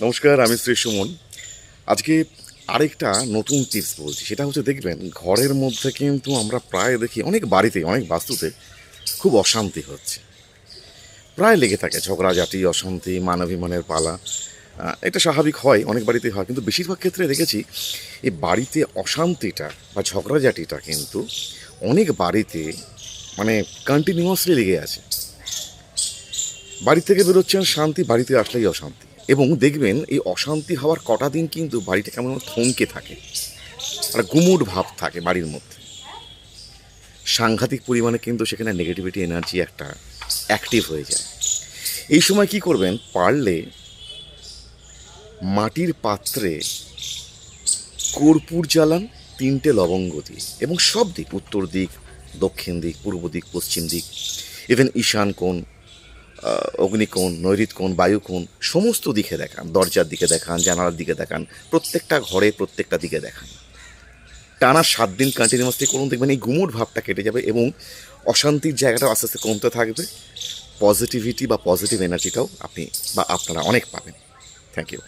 নমস্কার, আমি শ্রী সুমন। আজকে আরেকটা নতুন টিপস বলছি। সেটা হচ্ছে, দেখবেন ঘরের মধ্যে কিন্তু আমরা প্রায় দেখি অনেক বাড়িতে, অনেক বাস্তুতে খুব অশান্তি হচ্ছে, প্রায় লেগে থাকে ঝগড়াঝাটি, অশান্তি, মানবিমানের পালা। এটা স্বাভাবিক, হয়, অনেক বাড়িতেই হয়, কিন্তু বেশিরভাগ ক্ষেত্রে দেখেছি এই বাড়িতে অশান্তিটা বা ঝগড়াঝাটিটা কিন্তু অনেক বাড়িতে মানে কন্টিনিউয়াসলি লেগে আছে। বাড়ি থেকে বেরোচ্ছেন শান্তি, বাড়িতে আসলেই অশান্তি। এবং দেখবেন এই অশান্তি হওয়ার কটা দিন কিন্তু বাড়িটা কেমন থমকে থাকে, একটা গুমুট ভাব থাকে বাড়ির মধ্যে। সাংঘাতিক পরিমাণে কিন্তু সেখানে নেগেটিভিটি এনার্জি একটা অ্যাক্টিভ হয়ে যায়। এই সময় কি করবেন, পারলে মাটির পাত্রে কর্পূর জ্বালান, 3টে লবঙ্গ দিয়ে, এবং সব দিক, উত্তর দিক, দক্ষিণ দিক, পূর্ব দিক, পশ্চিম দিক, ইভেন ঈশান কোণ, অগ্নিকোণ, নৈঋত্যকোণ, বায়ুকোণ, সমস্ত দিকে দেখান, দরজার দিকে দেখান, জানালার দিকে দেখান, প্রত্যেকটা ঘরে প্রত্যেকটা দিকে দেখান। টানা 7 দিন কন্টিনিউয়াসলি করুন, দেখবেন এই গুমুট ভাবটা কেটে যাবে এবং অশান্তির জায়গাটা আস্তে আস্তে কমতে থাকবে। পজিটিভিটি বা পজিটিভ এনার্জিটাও আপনি বা আপনারা অনেক পাবেন। Thank you.